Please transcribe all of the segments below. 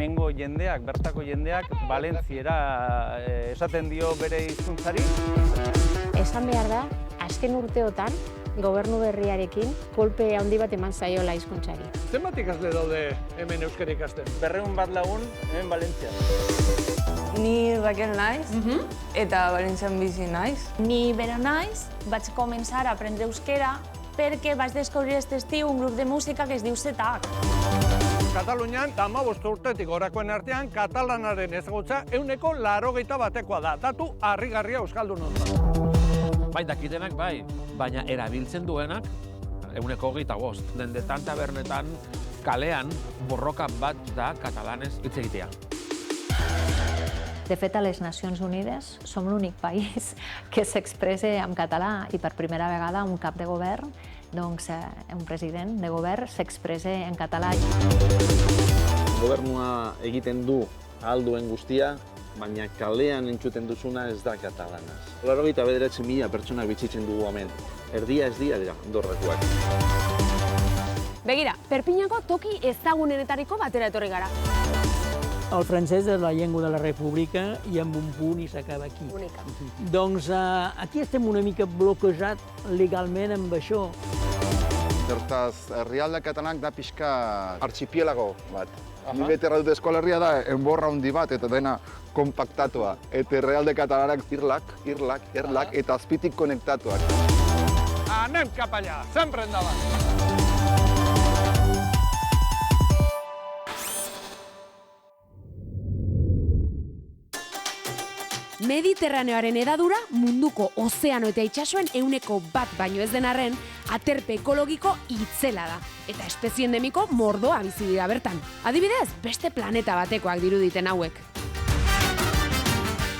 hemengo jendeak, bertako jendeak, valentziera esaten dio bere hizkuntzari. Esan behar da, azken urteotan, gobernu berriarekin kolpe handi bat eman zaiola hizkuntzari. Zenbat ikasle daude hemen euskara ikasten? 200 bat lagun hemen Valentzian. Ni Raquel naiz, eta Valentzian bizi naiz. Ni Vera naiz, vaig començar a aprendre euskera perquè vaig descobrir aquest estiu un grup de música que es diu Setac. Katalunian, 15 urtetik gorakoen artean, katalanaren ezagutza 80%koa da. Datu harrigarria euskaldunontzat. Bai, dakitenak bai, baina erabiltzen duenak 25%. Dendetan tabernetan, kalean, borroka bat da katalanez hitz egitea. De fet, a les Nacions Unides som l'únic país que s'expressa en català i per primera vegada un cap de govern, doncs un president de govern s'expressa en català. Gobernua egiten du ahal duen guztia, baina kalean entzuten duzuna ez da katalanaz. 89.000 pertsonak bizitzen dugu hemen. Erdia ez dira Andorrakoak. Begira, Perpiñako toki ezagunenetariko batera etorri gara. El francès és la llengua de la república i amb un punt i s'acaba aquí. Bonica. Doncs aquí estem una mica bloquejat legalment amb això. Hortaz, herrialde katalanak da pixka archipielago bat. Ni bete dut Euskal Herria da enborra handi bat eta dena kompaktatua. Eta herrialde katalanak irlak eta azpitik konektatuak. Anem cap allà, sempre endavant! Mediterraneoaren hedadura munduko ozeano eta itsasoen 1% baino ez den arren, aterpe ekologiko itzela da. Eta espezie endemiko mordoa bizi dira bertan. Adibidez, beste planeta batekoak diruditen hauek.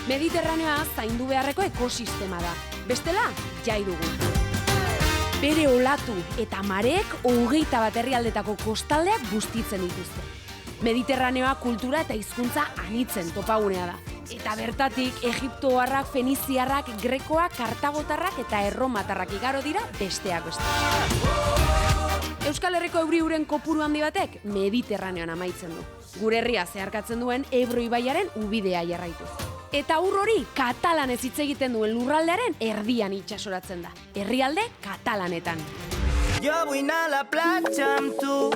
Mediterraneoa zaindu beharreko ekosistema da. Bestela, jai dugu. Bere olatu eta mareek 21 herrialdetako kostaldeak bustitzen dituzte. Mediterraneoa kultura eta hizkuntza anitzen topagunea da. Eta bertatik, egiptoarrak, feniziarrak, grekoak, kartagotarrak eta erromatarrak igaro dira besteak beste. Euskal Herriko euri-uren kopuru handi batek Mediterraneoan amaitzen du. Gure herria zeharkatzen duen Ebro ibaiaren ubidea jarraituz. Eta ur hori katalanez hitz egiten duen lurraldearen erdian itsasoratzen da. Herrialde katalanetan. Jo vull anar a la platja amb tu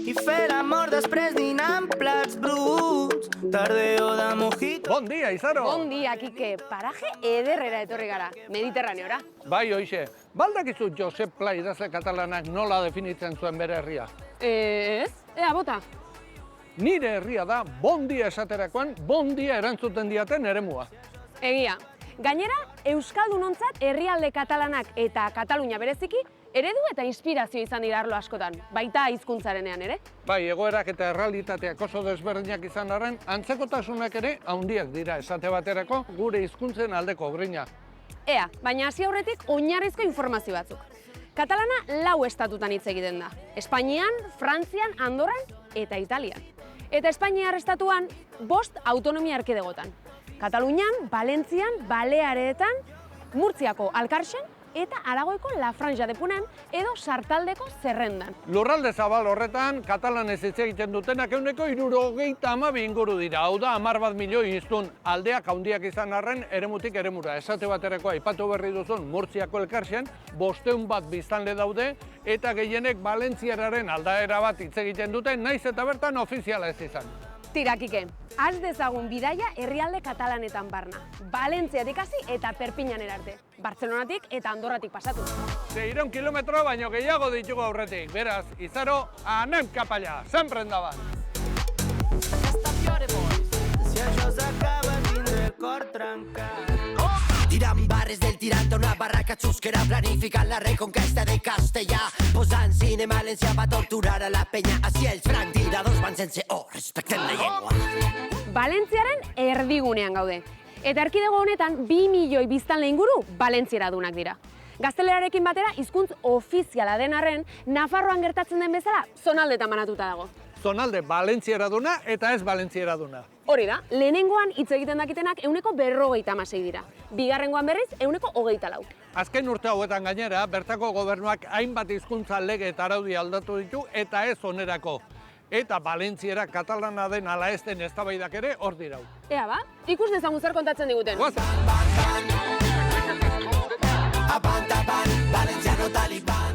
i fer l'amor després dinar amb plats bruts, tardeo de mojito. Bon dia, Izaro! Bon dia, Kike. Paraje ederrera etorri gara, Mediterraneora. Bai, hoixe. Baldakizu Josep Pla idazle katalanak nola definitzen zuen bere herria? Ez? Ea, bota. Nire herria da, bon dia esaterakoan, bon dia erantzuten diaten eremua. Egia. Gainera, euskaldunontzat herrialde katalanak eta Katalunia bereziki eredu eta inspirazio izan dira arlo askotan, baita hizkuntzarenean ere. Bai, egoerak eta errealitateak oso desberdinak izan arren, antzekotasunak ere handiak dira esate baterako gure hizkuntzen aldeko grina. Ea, baina hasi aurretik oinarrizko informazio batzuk. Katalana 4 estatutan hitz egiten da. Espainian, Frantzian, Andorran eta Italian. Eta Espainiar estatuan 5 autonomia erkidegotan. Katalunian, Valentzian, Balearetan, Murtziako Alkarxen eta Aragoiko La Franja de Punen edo Sartaldeko Zerrendan. Lurralde zabal horretan, katalanez hitz egiten dutenak 72 inguru dira. Hau da, 10 milioi hiztun aldeak handiak izan arren eremutik eremura. Esate baterako aipatu berri duzun Murtziako Elkarxen, 500 bat biztanle daude eta gehienek Valentziararen aldaera bat hitz egiten dute, naiz eta bertan ofiziala ez izan. Tira, Kike, has dezagun bidaia herrialde katalanetan barna. Valentziatik hasi eta Perpiñanera arte. Bartzelonatik eta Andorratik pasatu. 600 kilometro baino gehiago ditugu aurretik. Beraz, Izaro, anem cap allà, sempre endavant. Si això s'acaba tindré el cor trencat. Tirant barres del tirant a una barraca xusquera, planificant la reconquesta de Castellà, posant cinema valencià va torturar a la penya, així els franctiradors van sense respectem la llengua. Valentziaren erdigunean gaude. Eta erkidego honetan 2 milioi biztanle inguru valentzieradunak dira. Gaztelerarekin batera hizkuntz ofiziala den arren, Nafarroan gertatzen den bezala zonaldetan banatuta dago. Zonalde valentzieraduna eta ez valentzieraduna. Hori da, lehenengoan hitz egiten dakitenak 156 dira. Bigarrengoan berriz 124. Azken urte hauetan gainera, bertako gobernuak hainbat hizkuntza lege eta araudi aldatu ditu eta ez onerako. eta Valentziera katalana den ala ez den eztabaidak ere hor dirau. Ea ba, ikus dezagun zer kontatzen diguten.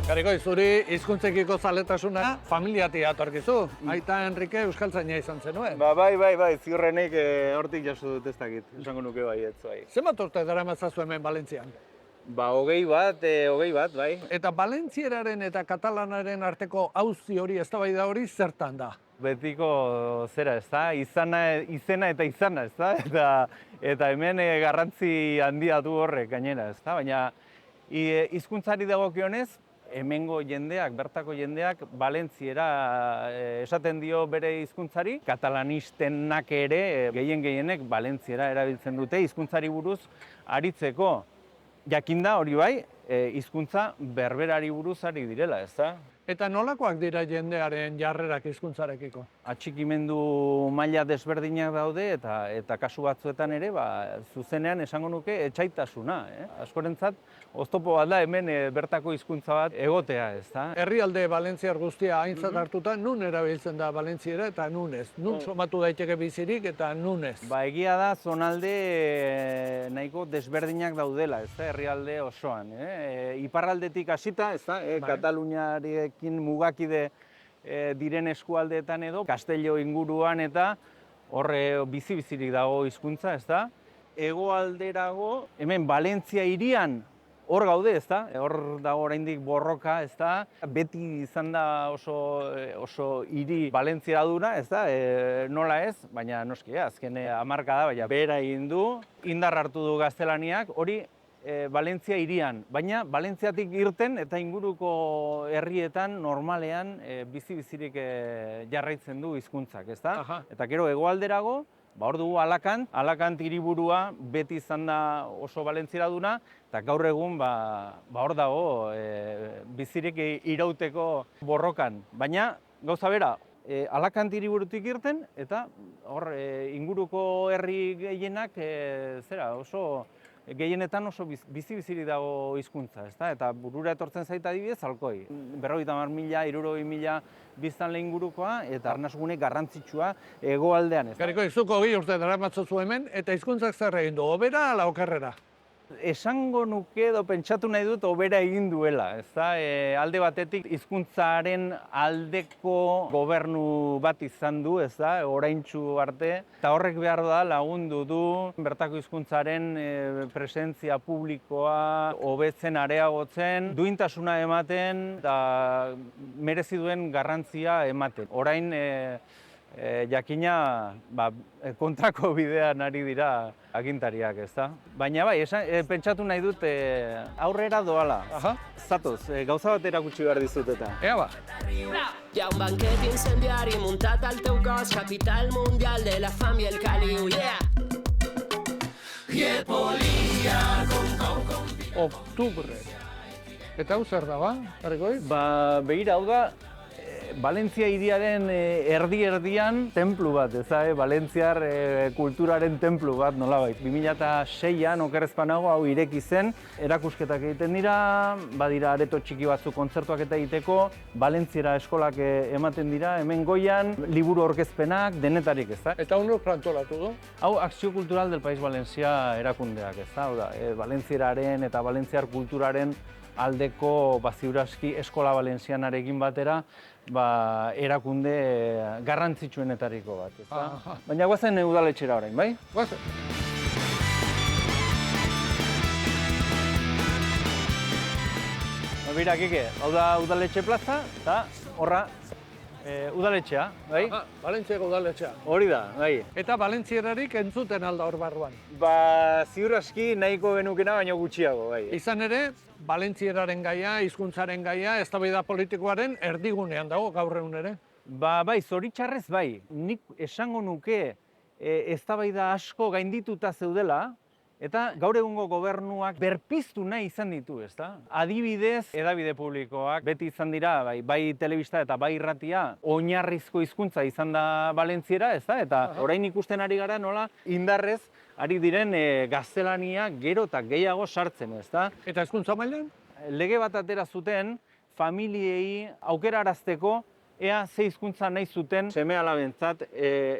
Gariko, zuri hizkuntzekiko zaletasuna familiatik atorkizu. Aita Enrique euskaltzaina izan zenuen. Bai, ziurrenik hortik jaso dut ez dakit, esango nuke bai, ez bai. Zenbat urte daramatzazu hemen Valentzian? Hogei bat, bai. Eta valentzieraren eta katalanaren arteko auzi hori, eztabaida hori, zertan da? Betiko zera, ez da? Izena eta izana, ez da? Eta hemen garrantzi handia du horrek gainera, ez da? Baina hizkuntzari dagokionez, hemengo jendeak, bertako jendeak, Valentziera esaten dio bere hizkuntzari, katalanistenak ere, gehienek Valentziera erabiltzen dute hizkuntzari buruz aritzeko. Jakinda hori bai, hizkuntza berberari buruz ari direla, ez da? Eta nolakoak dira jendearen jarrerak hizkuntzarekiko? Atxikimendu maila desberdinak daude eta kasu batzuetan ere, zuzenean esango nuke etsaitasuna. Askorentzat, oztopo bat da hemen bertako hizkuntza bat egotea, ez da? Herrialde valentziar guztia aintzat hartuta, nun erabiltzen da Valentziera eta nun ez? Nun somatu daiteke bizirik eta nun ez? Egia da, zonalde nahiko desberdinak daudela, ez da, herrialde osoan. Iparraldetik hasita, ez da, Kataluniarekin mugakide diren eskualdeetan edo, Castello inguruan eta horre bizi-bizirik dago hizkuntza, ez da? Hegoalderago, hemen Valentzia hirian hor gaude, ez da? Hor dago oraindik borroka, ez da? Beti izan da oso hiri Valentziera dura, ez da? Nola ez, baina noski, azken hamarkada, baina behera egin du, indar hartu du gaztelaniak, hori Valentzia hirian, baina Valentziatik irten eta inguruko herrietan normalean bizi-bizirik jarraitzen du hizkuntzak, ez da? Eta gero hegoalderago, hor dugu Alakant hiriburua beti izan da oso Valentziera duna, eta gaur egun hor dago bizirik irauteko borrokan. Baina, gauza bera, Alakant hiriburutik irten, eta hor inguruko herri gehienak gehienetan oso bizi-bizirik dago hizkuntza, ezta? Eta burura etortzen zaita adibidez Alkoi. 50.000, 60.000 biztanle ingurukoa eta arnasgune garrantzitsua hegoaldean, ezta? Gariko, izuko 20 urte daramatzazu hemen eta hizkuntzak zer egin du, hobera ala okerrera? Esango nuke edo pentsatu nahi dut hobera egin duela, ezta? Alde batetik hizkuntzaren aldeko gobernu bat izan du, ezta? Oraintsu arte, eta horrek behar da lagundu du bertako hizkuntzaren presentzia publikoa hobetzen, areagotzen, duintasuna ematen eta merezi duen garrantzia ematen. Orain jakina kontrako bidean ari dira agintariak, ezta? Baina bai, pentsatu nahi dut aurrera doala. Zatoz, gauza bat erakutsi behar dizut eta. Ea ba. Hi ha un banquet incendiari muntat al teu cos, capital mundial de la fam i el caliu, yeah! Oktubre. Eta hau zer da, ba? Garikoi? Begira, hau da, Valentzia hiriaren erdi-erdian templu bat, Valentziar kulturaren templu bat, nolabait. 2006an okerrezpanago hau ireki zen, erakusketak egiten dira, badira areto txiki batzu kontzertuak eta egiteko, Valentziera eskolak ematen dira, hemen goian, liburu aurkezpenak, denetarik, ez da. Eta honok plantolatu du? Hau, Akzio Kultural del País Valencia erakundeak, ez da. Valentzieraren eta Valentziar kulturaren aldeko ziuraski eskola valentzianarekin batera erakunde garrantzitsuenetariko bat, ezta? Baina guazen udaletxera orain, bai? Guazen. Bira, Kike, hau da udaletxe plaza, eta horra udaletxea, bai? Valentziako udaletxea. Hori da, bai. Eta valentzierarik entzuten alda hor barruan? Ziur aski nahiko genukena, baina gutxiago, bai. Izan ere, valentzieraren gaia, hizkuntzaren gaia, eztabaida politikoaren erdigunean dago gaur egun ere? Bai, zoritxarrez bai. Nik esango nuke eztabaida asko gaindituta zeudela, eta gaur egungo gobernuak berpiztu nahi izan ditu, ezta? Adibidez, hedabide publikoak beti izan dira, bai telebista eta bai irratia, oinarrizko hizkuntza izan da Valentziera, ezta? Eta orain ikusten ari gara nola indarrez ari diren gaztelania gero eta gehiago sartzen, ezta? Eta hizkuntza mailan? Lege bat atera zuten familiei aukerarazteko ea ze hizkuntza nahi zuten seme-alabentzat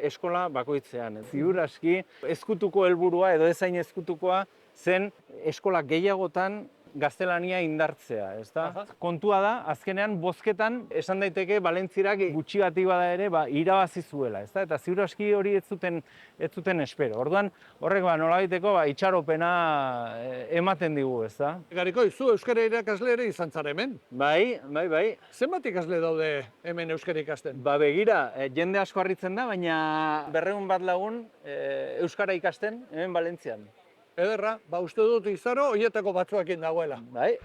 eskola bakoitzean. Ziur aski, ezkutuko helburua edo ezain ezkutukoa zen eskola gehiagotan gaztelania indartzea, ezta? Kontua da, azkenean bozketan esan daiteke Valentzirak gutxi bati bada ere irabazi zuela, ezta? Eta ziur aski hori ez zuten espero. Orduan, horrek nolabaiteko itxaropena ematen digu, ezta? Garikoi, zu euskara irakasle ere izan zara hemen? Bai. Zenbat ikasle daude hemen euskara ikasten? Begira, jende asko harritzen da, baina 200 bat lagun euskara ikasten hemen Valentzian. Ederra, uste dut izaro, horietako batzuekin dagoela. Bai.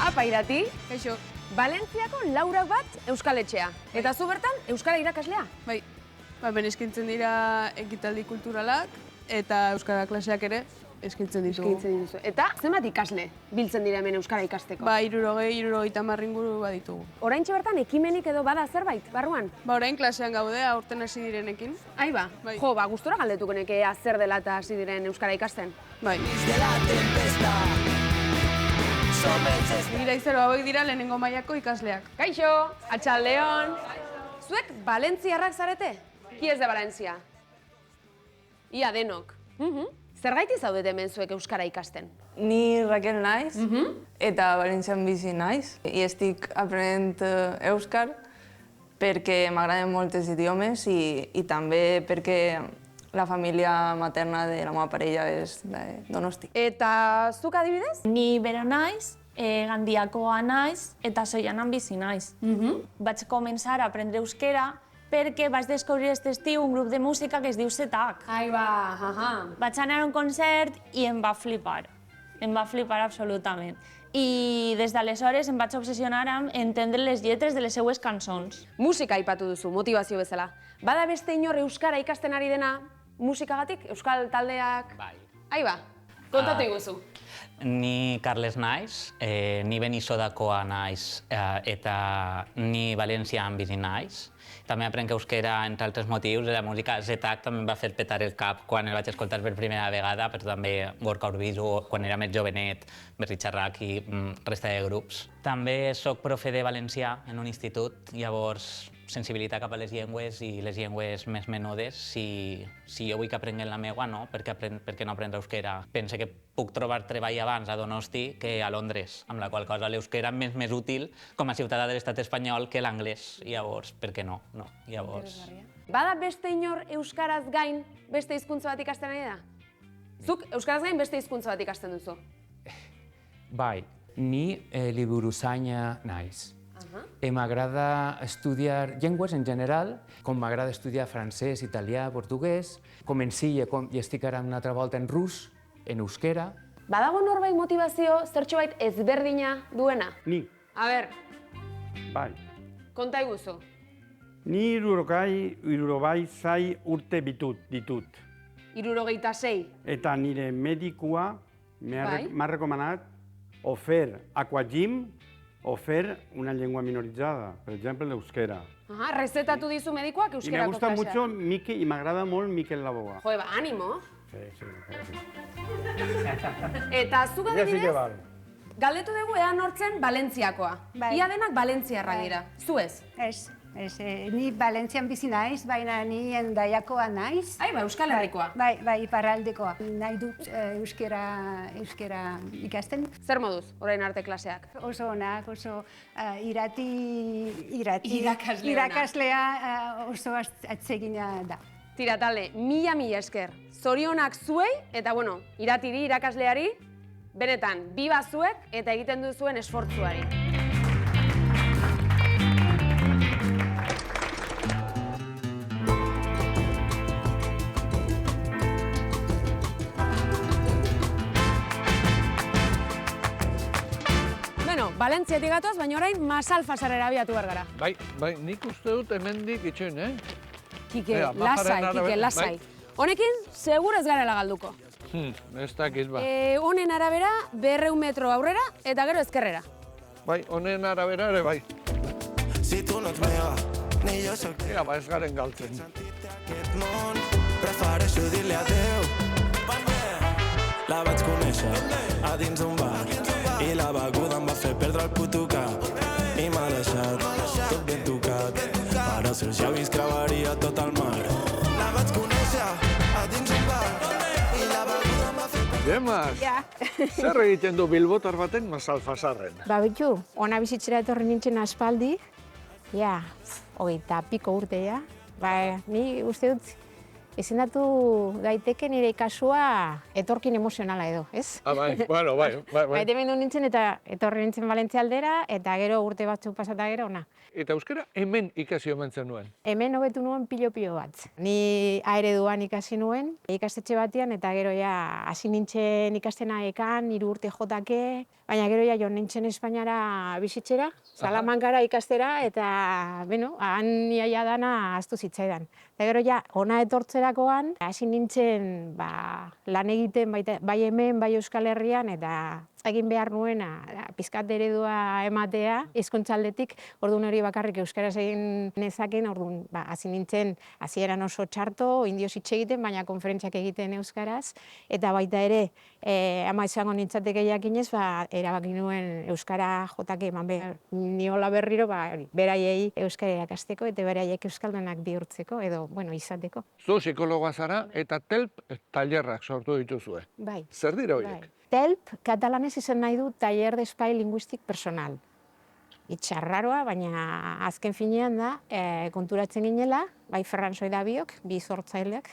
Apa, Irati. Kaixo. Valentziako Laura bat euskaletxea. Eta zu bertan, euskara irakaslea? Bai, ben eskintzen dira ekitaldi kulturalak eta euskara klaseak ere eskintzen ditugu. Eta zenbat ikasle biltzen dira hemen euskara ikasteko? 60-70 inguru baditugu. Oraintxe bertan ekimenik edo bada zerbait, barruan? Orain klasean gaude, aurten hasi direnekin. Aiba, jo, gustora galdetuko neke zer dela eta hasi diren euskara ikasten. Bai. Nira izero hauek dira lehenengo mailako ikasleak. Kaixo, atxaldeon. Zuek valentziarrak zarete? Ki ez de Valentzia? Ia denok. Zergaiti zaudete hemen zuek euskara ikasten? Ni Raquel naiz, eta Valentzian bizi naiz. I estic aprenent euskar perquè m'agraden moltes idiomes i també perquè la família materna de la meva parella és de Donosti. Eta zuk adibidez? Ni bera naiz, Gandiakoa naiz eta Soianan bizi naiz. Vaig començar a aprendre euskera perquè vaig descobrir aquest estiu un grup de música que es diu Setac. Vaig anar a un concert i em va flipar. Em va flipar absolutament. I des d'aleshores em vaig obsessionar amb entendre les lletres de les seues cançons. Musika aipatu duzu, motivazio bezala. Bada beste inor euskara ikasten ari dena musikagatik? Euskal taldeak? Bai. Aiba, kontatu iguzu. Ni Carles naiz, ni Benissodakoa naiz eta ni Valentzian bizi naiz. També aprenc euskera, entre altres motius, la música Setac també em va fer petar el cap quan el vaig escoltar per primera vegada, però també Gorka Urbizu, quan era més jovenet, Berri Charrac i resta de grups. També soc profe de valencià en un institut, llavors sensibilitat cap a les llengües i les llengües més menudes. Si jo vull que aprenguen la meua, no, per què no aprendre euskera? Pense que puc trobar treball abans a Donosti que a Londres, amb la qual cosa l'euskera m'és més útil com a ciutadà de l'estat espanyol que l'anglès. Llavors, per què no? Llavors... Bada beste inor euskaraz gain beste hizkuntza bat ikasten ari da? Zuk euskaraz gain beste hizkuntza bat ikasten duzu? Bai, ni liburuzaina naiz. M'agrada estudiar llengües en general, com m'agrada estudiar francès, italià, portuguès. Comenci i estic ara una altra volta en rus, en euskera. Badago norbait motivazio zertxobait ezberdina duena? Ni. A ber, Bai. konta iguzu. Ni hirurogeita sei urte ditut. 76. Eta nire medikua m'ha recomanat o fer aquagym o fer una llengua minoritzada, per exemple l'euskera. Rezetatu dizu medikoak Y me euskerako gusta klasea. mucho Mikel, y me agrada molt Mikel Laboa. Jo, ánimo. Sí. Eta zuk Ya sí que adibidez, vale. galdetu dugu ea nortzen Valentziakoa. Ia denak Valentziarrak dira. Zu ez? Ez, ni Valentzian bizi naiz, baina ni Hendaiakoa naiz. Aiba, Euskal Herrikoa. Bai, iparraldekoa. Nahi dut euskera ikasten. Zer moduz, orain arte klaseak? Oso onak, oso irakaslea oso atsegina da. Tira, talde, mila esker. Zorionak zuei, eta bueno, iratiri, irakasleari, benetan, biba zuek eta egiten duzuen esfortzuari. Valentziatik gatoz, baina orain Masalfasarera abiatu behar gara. Bai, nik uste dut hemendik itxoin, Kike, lasai. Honekin, seguro ez garela galduko. Ez dakit ba. Honen arabera, 200 metro aurrera eta gero ezkerrera. Bai, honen arabera ere bai. Ea, ez garen galtzen. Prefereixo dir-li adeu. La vaig conèixer a dins un bar i la beguda em va fer al puto cap i m'ha deixat tot ben tocat. Per als seus llavis cravaria tot el mar. La vaig conèixer a dins un bar i la beguda m'ha fet... Gemas, Ja. zer egiten du bilbotar baten Masalfasarren? Ba, bitu, ona bizitzera etorri nintzen aspaldi, ja, 20 urte, ja. Ba, ni uste dut, izendatu daiteke nire kasua etorkin emozionala edo, ez? Bai. Ba, hemen nintzen eta etorri nintzen Valentzia aldera, eta gero urte batzuk pasata gero, ona. Eta euskara hemen ikasi omen zenuen. Hemen hobetu nuen pilo bat. Ni A-ereduan ikasi nuen, ikastetxe batean, eta gero ja hasi nintzen ikastena ekan, 3 urte jotake, baina gero ja joan nintzen Espainiara bizitzera, Salamankara ikastera, eta, bueno, han iaia dana ahaztu zitzaidan. Eta gero ja, ona etortzerakoan, hasi nintzen lan egiten bai hemen, bai Euskal Herrian, eta egin behar nuena, pizkat eredua ematea, hizkuntzaldetik, orduan hori bakarrik euskaraz egin nezaken, orduan hasi nintzen, hasieran oso txarto, indioz hitz egiten, baina konferentziak egiten euskaraz, eta baita ere, ama izango nintzateke jakinez, erabaki nuen euskara jotake eman behar niola berriro, beraiei euskara irakasteko, eta beraiek euskaldunak bihurtzeko, edo, izateko. Zu psikologoa zara eta TELP tailerrak sortu dituzue. Bai. Zer dira horiek? TELP, katalanez izan nahi du Taller de Espai Linguistik Personal. Itxarraroa, baina azken finean da, konturatzen ginela, bai Ferran Soidabiok, bi sortzaileak,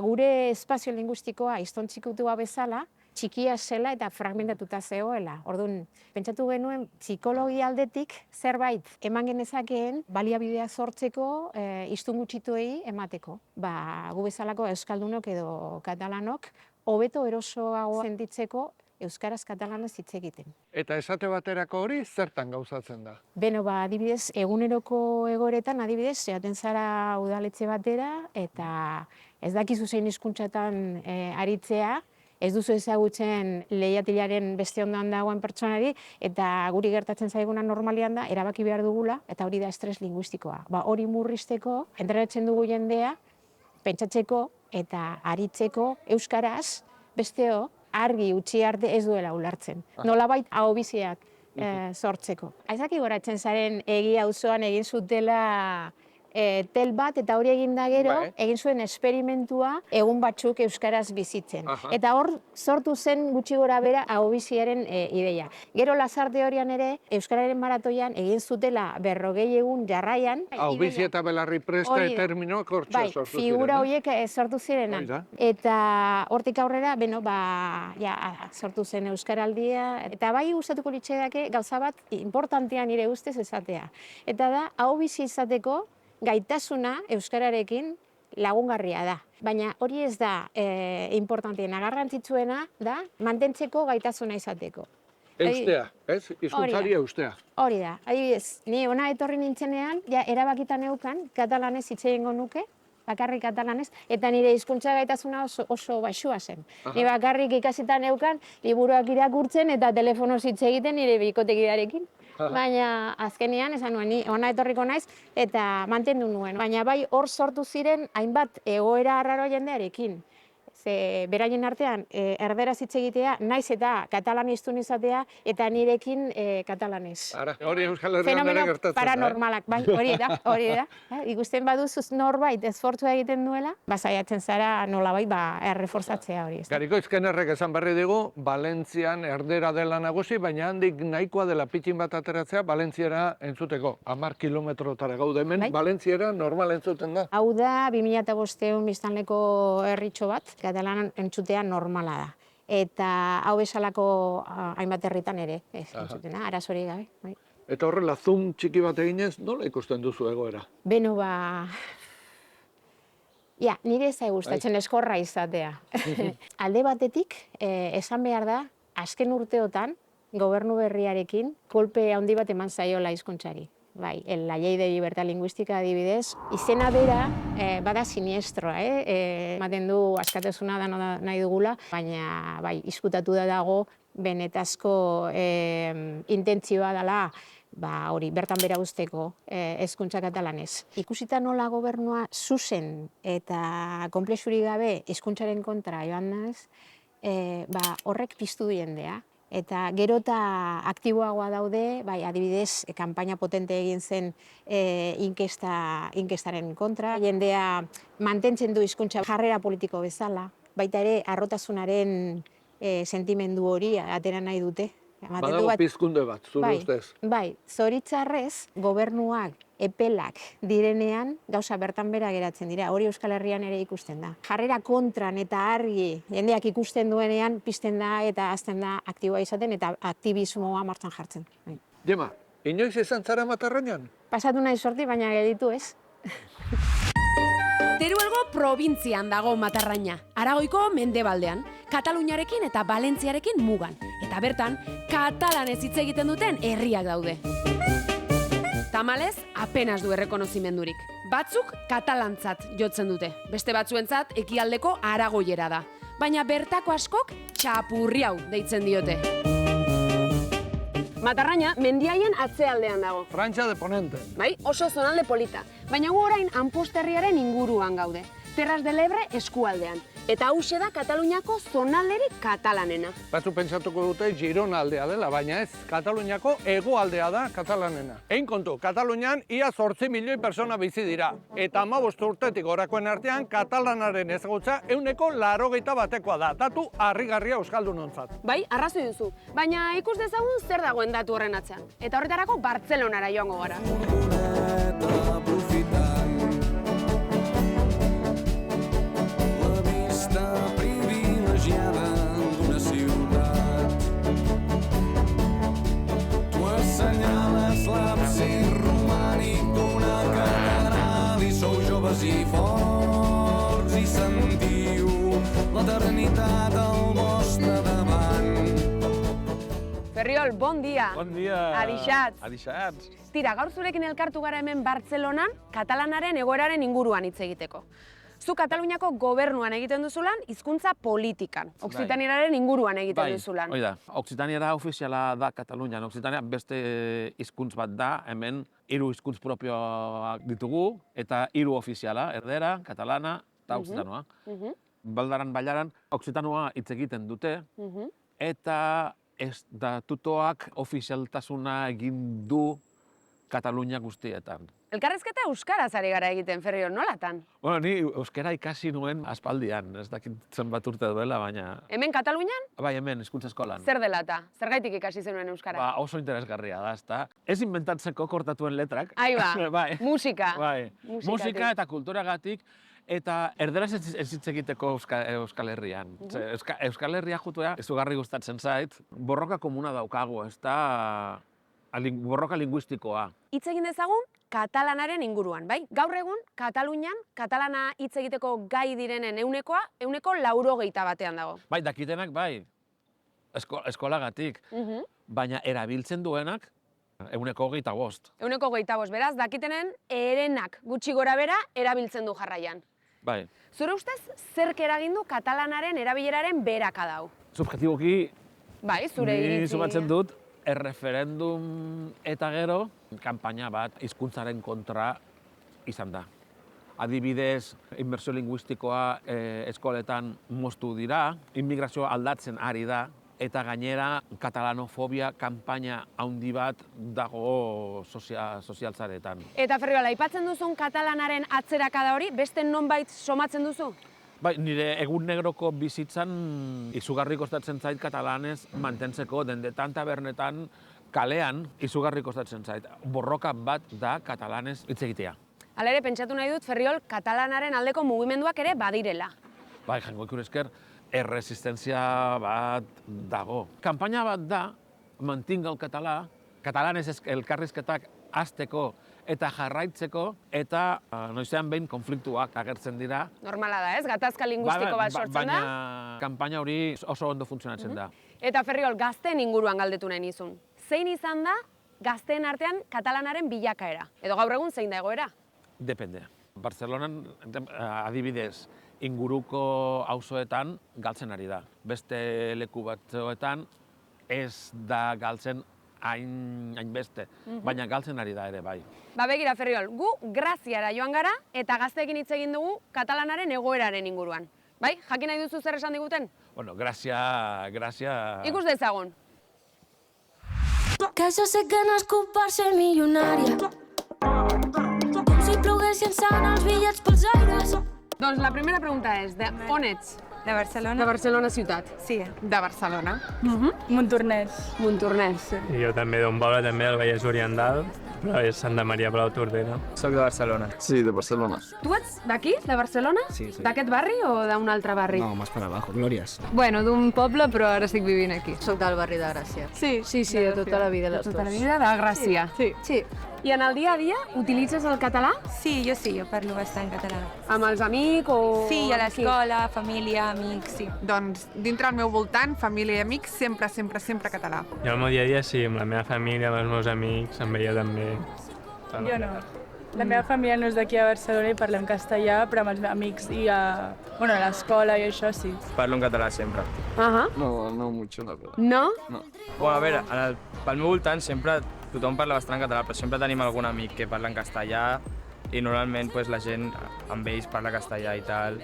gure espazio linguistikoa iztontzikutua bezala, txikia zela eta fragmentatuta zegoela. Orduan, pentsatu genuen psikologia aldetik zerbait eman genezakeen baliabidea sortzeko hiztun gutxituei emateko. Gu bezalako euskaldunok edo katalanok hobeto erosoago sentitzeko euskaraz katalanez hitz egiten. Eta esate baterako hori zertan gauzatzen da? Beno, adibidez, eguneroko egoretan, adibidez, zeaten zara udaletxe batera, eta ez dakizu zein hizkuntzatan aritzea, ez duzu ezagutzen lehiatilaren beste ondoan dagoen pertsonari, eta guri gertatzen zaiguna normalian da, erabaki behar dugula, eta hori da estres linguistikoa. Hori murrizteko, entrenatzen dugu jendea, pentsatzeko eta aritzeko euskaraz, besteo, argi utzi arte ez duela ulertzen. Nolabait ahobiziak sortzeko. Aizaki goratzen zaren egia auzoan egin zutela tel bat, eta hori egin da gero, egin zuen esperimentua egun batzuk euskaraz bizitzen. Eta hor sortu zen gutxi gora bera ahobiziaren ideia. Gero Lasarte horian ere, euskararen maratoian egin zutela 40 egun jarraian. Ahobizi eta belarri presta terminoak hortxe sortu ziren. Figura horiek sortu zirenan. Eta hortik aurrera, sortu zen euskaraldia. Eta bai gustatuko litzaidake gauza bat importantean nire ustez esatea. Eta da, ahobizi izateko gaitasuna euskararekin lagungarria da. Baina hori ez da importanteena, garrantzitsuena da mantentzeko gaitasuna izateko. Eustea, ez? Hizkuntzari eustea. Hori da. Adibidez, ni hona etorri nintzenean, erabakita neukan, katalanez hitz egingo nuke, bakarrik katalanez, eta nire hizkuntza gaitasuna oso baxua zen. Ni bakarrik ikasita neukan, liburuak irakurtzen eta telefonoz hitz egiten nire bikotekidearekin. Baina azkenean, esan nuen, ni hona etorriko naiz, eta mantendu nuen. Baina bai hor sortu ziren hainbat egoera arraro jendearekin. Beraien artean, erderaz hitz egitea, naiz eta katalaniztun izatea, eta nirekin katalanez. Hori Euskal Herrian ere gertatzen da. Paranormalak, bai, hori da. Ikusten baduzuz norbait esfortzua egiten duela, saiatzen zara nolabait erreforzatzea hori. Gariko Izkenerrek esan berri digu, Valentzian erdera dela nagusi, baina handik nahikoa dela pitxin bat ateratzea Valentziara entzuteko. 10 kilometrotara gaude hemen, Valentziara normal entzuten da. Hau da, 2005 biztanleko herritxo bat, katalan entzutea normala da. Eta hau bezalako hainbat herritan ere, entzutena, arazorik gabe. Eta horrela, zoom txiki bat eginez, nola ikusten duzu egoera? Beno, nire ez gustatzen eskorra izatea. Alde batetik, esan behar da, azken urteotan, gobernu berriarekin, kolpe handi bat eman zaiola hizkuntzari. Bai, la Ley de Libertad Lingüística adibidez, izena bera bada siniestroa, ematen du askatasuna da nahi dugula, baina bai, izkutatu da dago benetazko intentzioa dela hori, bertan bera usteko hezkuntza katalanez. Ikusita nola gobernua zuzen eta konplexurik gabe hizkuntzaren kontra joan naiz, horrek piztu du jendea. Eta gero eta aktiboagoa daude, bai, adibidez, kanpaina potente egin zen inkestaren kontra. Jendea mantentzen du hizkuntza jarrera politiko bezala, baita ere harrotasunaren sentimendu hori atera nahi dute. Badago pizkunde bat, zure ustez. Bai, zoritzarrez, gobernuak epelak direnean gauza bertan bera geratzen dira. Hori Euskal Herrian ere ikusten da. Jarrera kontran eta argi jendeak ikusten duenean pizten da eta azten da aktiboa izaten eta aktibismoa martxan jartzen. Jema, inoiz izan zara Matarrañan? Pasatu nahi sorti, baina gelditu ez. Teruelgo probintzian dago Matarraña, Aragoiko mendebaldean, Kataluniarekin eta Valentziarekin mugan. Eta bertan, katalanez hitz egiten duten herriak daude. Tamalez, apenas du errekonozimendurik. Batzuk katalantzat jotzen dute, beste batzuentzat ekialdeko aragoiera da. Baina bertako askok txapurri hau deitzen diote. Matarraña mendiaien atzealdean dago. Frantxa de Ponente. Bai, oso zonalde polita. Baina gu orain Anposterriaren inguruan gaude. Terras del Ebre eskualdean. Eta hauxe da Kataluniako zonalderik katalanena. Batzu pentsatuko dute Girona aldea dela, baina ez, Kataluniako hegoaldea da katalanena. Egin kontu, Katalunian ia 8 milioi persona bizi dira. Eta 15 urtetik gorakoen artean, katalanaren ezagutza 81%koa da. Datu harrigarria euskaldunontzat. Bai, arrazoi duzu. Baina ikus dezagun zer dagoen datu horren atzean. Eta horretarako Bartzelonara joango gara. Privilegiada d'una ciutat. Tu assenyales l'absis romànic d'una catedral i sou joves i forts i sentiu l'eternitat al vostre davant. Ferriol, bon dia. Bon dia. Adixats. Adixats. Tira, gaur zurekin elkartu gara hemen Bartzelonan, katalanaren egoeraren inguruan hitz egiteko. Zu Kataluniako gobernuan egiten duzulan, hizkuntza politikan. Oksitanieraren inguruan egiten duzulan. Hoi da, Oksitaniera ofiziala da Katalunian. Oksitania beste hizkuntz bat da, hemen 3 hizkuntz propioak ditugu, eta 3 ofiziala, erdera, katalana eta oksitanoa. Baldaran bailaran, oksitanoa hitz egiten dute, eta estatutoak ofizialtasuna egin du Katalunia guztietan. Elkarrezketa euskaraz ari gara egiten, Ferriol, nolatan? Bueno, ni euskara ikasi nuen aspaldian, ez dakit zenbat urte duela, baina... Hemen Katalunian? Bai, hemen, hizkuntza eskolan. Zer dela eta? Zergaitik ikasi zenuen euskara? Ba, oso interesgarria da, ezta? Ez inventatzeko kortatuen letrak. Ahí ba, bai. musika. Bai, musika eta kulturagatik, eta erderaz ez hitz egiteko Euskal Herrian. Euskal Herria jutua izugarri gustatzen zait, borroka komuna daukagu, ezta... borroka linguistikoa. Hitz egin dezagun katalanaren inguruan, bai? Gaur egun, Katalunian, katalana hitz egiteko gai direnen 80% batean dago. Bai, dakitenak bai, eskolagatik, baina erabiltzen duenak 25%. 25%, beraz, dakitenen erenak gutxi gora bera erabiltzen du jarraian. Bai. Zure ustez, zerk eragin du katalanaren erabileraren beraka dau? Subjektiboki, bai, zure iritzi. ni sumatzen dut, erreferendum eta gero, kanpaina bat hizkuntzaren kontra izan da. Adibidez, inmersio linguistikoa eskoletan moztu dira, immigrazioa aldatzen ari da, eta gainera katalanofobia kanpaina handi bat dago sozialtzaretan. Eta Ferriol, aipatzen duzun katalanaren atzerakada hori, beste nonbait somatzen duzu? Bai, nire egun negroko bizitzan izugarri kostatzen zait katalanez mantentzeko, dendetan tabernetan kalean izugarri kostatzen zait. Borroka bat da katalanez hitz egitea. Hala ere, pentsatu nahi dut, Ferriol, katalanaren aldeko mugimenduak ere badirela. Bai, jango ikur esker, erresistentzia bat dago. Kanpaina bat da, mantinga el català, katalanez elkarrizketak hasteko eta jarraitzeko, eta noizean behin konfliktuak agertzen dira. Normala da, ez? Gatazka linguistiko bat sortzen da. Baina kanpaina hori oso ondo funtzionatzen da. Eta Ferriol, gazteen inguruan galdetu nahi nizun. Zein izan da gazteen artean katalanaren bilakaera? Edo gaur egun zein da egoera? Depende. Bartzelonan, adibidez, inguruko auzoetan galtzen ari da. Beste leku batzuetan ez da galtzen hainbeste, baina galtzen ari da ere bai. Ba begira, Ferriol, gu Graziara joan gara eta gazteekin hitz egin dugu katalanaren egoeraren inguruan. Bai, jakin nahi duzu zer esan diguten? Bueno, Grazia... Ikus dezagun. que jo sé que he nascut per ser milionària. Com si ploguessin sant els bitllets pels aires. Doncs la primera pregunta és, on ets? De Barcelona. De Barcelona ciutat. Sí. De Barcelona. Montornès. Montornès. I jo també d'un poble, també del Vallès Oriental, però és Santa Maria Plau Tordera. Soc de Barcelona. Sí, de Barcelona. Tu ets d'aquí, de Barcelona? Sí, sí. D'aquest barri o d'un altre barri? No, más para abajo, Glorias. Bueno, d'un poble, però ara estic vivint aquí. Soc del barri de Gràcia. Sí, de tota la vida. De tota la vida de Gràcia. Sí. I en el dia a dia utilitzes el català? Sí, jo parlo bastant català. Amb els amics o... Sí, a l'escola, família, amics, sí. Doncs dintre el meu voltant, família i amics, sempre català. Jo al meu dia a dia sí, amb la meva família, amb els meus amics, em veia també. Jo no. La meva família no és d'aquí a Barcelona i parlem castellà, però amb els meus amics i a l'escola i això sí. Parlo en català sempre. No mucho, la verdad. No? No. Bueno, a veure, pel meu voltant sempre tothom parla bastant en català, però sempre tenim algun amic que parla en castellà i normalment pues, la gent amb ells parla castellà i tal.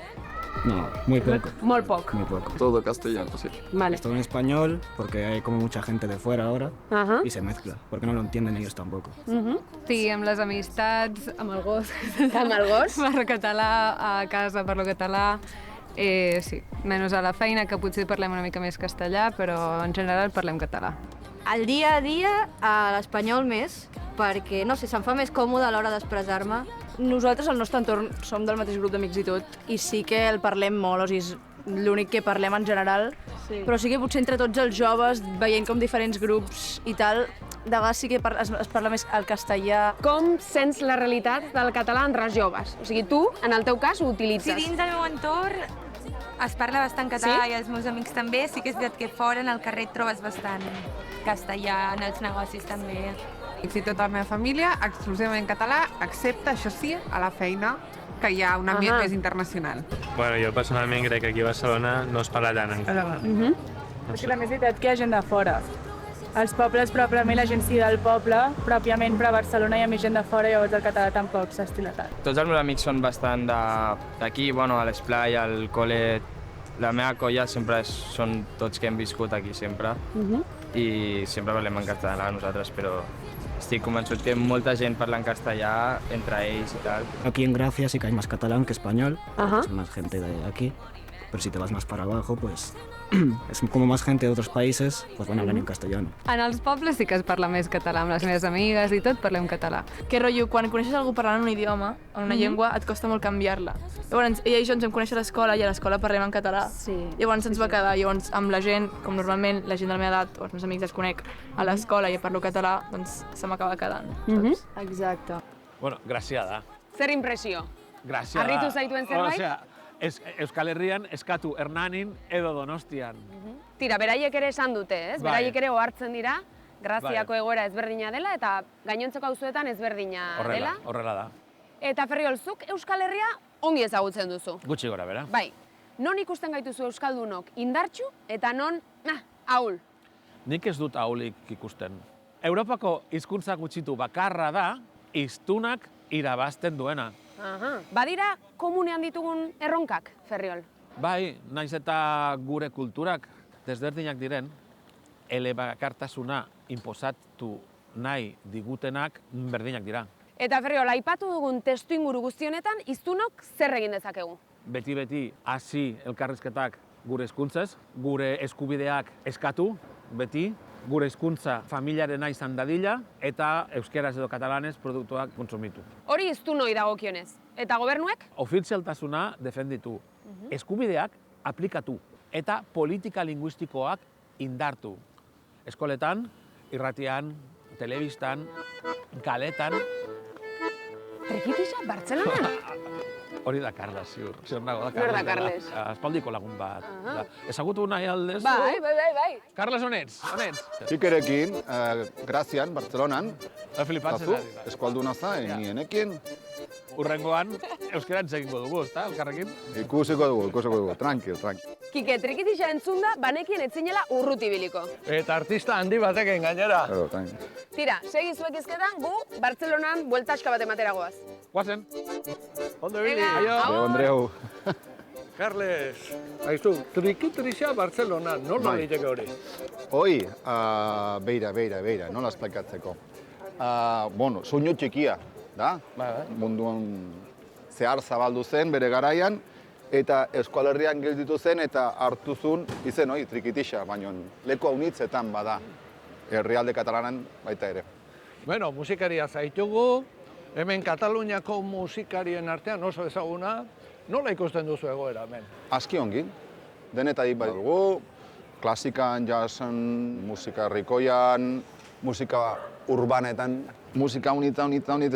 No, muy poco. Molt poc. Muy poco. Todo castellano, sí. Vale. Estoy en español porque hay como mucha gente de fuera ahora y se mezcla, porque no lo entienden ellos tampoco. Sí, amb les amistats, amb el gos. Amb el gos? Parlo català, a casa parlo català. Sí, menys a la feina, que potser parlem una mica més castellà, però en general parlem català. El dia a dia, a l'espanyol més, perquè, no sé, se'm fa més còmode a l'hora d'expressar-me. Nosaltres, al nostre entorn, som del mateix grup d'amics i tot, i sí que el parlem molt, o sigui, és l'únic que parlem en general, però sí que potser entre tots els joves, veient com diferents grups i tal, de vegades sí que es parla més el castellà. Com sents la realitat del català entre els joves? O sigui, tu, en el teu cas, ho utilitzes. Sí, dins del meu entorn es parla bastant català i els meus amics també. Sí que és veritat que fora, en el carrer, et trobes bastant castellà, en els negocis també. Fins i tot la meva família, exclusivament català, excepte, això sí, a la feina, que hi ha un ambient més internacional. Bueno, jo personalment crec que aquí a Barcelona no es parla tant en català. Perquè la més veritat que hi ha gent de fora. Als pobles, probablement la gent sí del poble, pròpiament, però a Barcelona hi ha més gent de fora, llavors el català tampoc s'estila tant. Tots els meus amics són bastant d'aquí, bueno, a l'esplai, al col·le. La meva colla sempre són tots que hem viscut aquí sempre i sempre parlem en català nosaltres, però estic convençut que molta gent parla en castellà entre ells y tal. Aquí en Gracia sí que hay más catalán que español, es más gente de aquí, pero si te vas más para abajo, pues es como más gente de otros países, pues van a hablar en castellano. En els pobles sí que es parla més català, amb les meves amigues i tot parlem català. Que rotllo, quan coneixes algú parlant un idioma, en una llengua, et costa molt canviar-la. Llavors, ella i jo ens vam conèixer a l'escola i a l'escola parlem en català. Llavors ens va quedar, llavors amb la gent, com normalment la gent de la meva edat o els meus amics els conec a l'escola i parlo català, doncs se m'acaba quedant. Exacte. Bueno, graziada. Zer impresio? Graziada. Arritu zaituen zerbait? Osea, Euskal Herrian eskatu Hernanin edo Donostian. Tira, beraiek ere esan dute, ez? Bai. Beraiek ere ohartzen dira, Graziako egoera ezberdina dela eta gainontzeko auzoetan ezberdina dela. Horrela da. Eta Ferriol, zuk Euskal Herria ongi ezagutzen duzu. Gutxi gora bera. Bai, non ikusten gaituzu euskaldunok indartsu eta non, ahul? Nik ez dut ahulik ikusten. Europako hizkuntza gutxitu bakarra da, hiztunak irabazten duena. Badira komunean ditugun erronkak, Ferriol? Bai, naiz eta gure kulturak desberdinak diren, elebakartasuna inposatu nahi digutenak berdinak dira. Eta Ferriol, aipatu dugun testuinguru guztionetan, hiztunok zer egin dezakegu? Beti hasi elkarrizketak gure hizkuntzez, gure eskubideak eskatu, beti, gure hizkuntza familiarena izan dadila eta euskeraz edo katalanez produktuak kontsumitu. Hori hiztunoi dagokionez. Eta gobernuek? Ofizialtasuna defenditu, eskubideak aplikatu eta politika linguistikoak indartu. Eskoletan, irratian, telebistan, kaletan. Trikitixa, Bartzelona? Hori da Carles, ziur. Zer nago da Nor da Carles? Aspaldiko lagun bat. Ezagutu nahi aldez? Bai. Carles, honetz? Txikerekin, Grazian, Bartzelonan. Flipatzen ari da. Eskualduna zain, nienekin. Urrengoan, euskerantz egingo dugu, ezta, elkarrekin? Ikusiko dugu, tranquil. Kike, trikitixa entzunda, banekien etzinela urruti biliko. Eta artista handi batekin gainera. Tira, segi zuek izketan, gu Bartzelonan bueltaxka bat ematera goaz. Guazen. Ondo ibili. Venga, Andreu. Carles, haizu, triki-trixia Barcelona, nola liteke hori? Hoi, beira, nola esplikatzeko. Bueno, soinu txikia, da? Munduan zehar zabaldu zen bere garaian, eta Euskal Herrian gelditu zen eta hartu zuen izen hori, trikitixa, baina leku haunitzetan bada, herrialde katalanan baita ere. Bueno, musikaria zaitugu, hemen Kataluniako musikarien artean oso ezaguna, nola ikusten duzu egoera hemen? Aski ongi, denetarik bai dugu, klasikan, jazzen, musika herrikoian, musika urbanetan, musika unita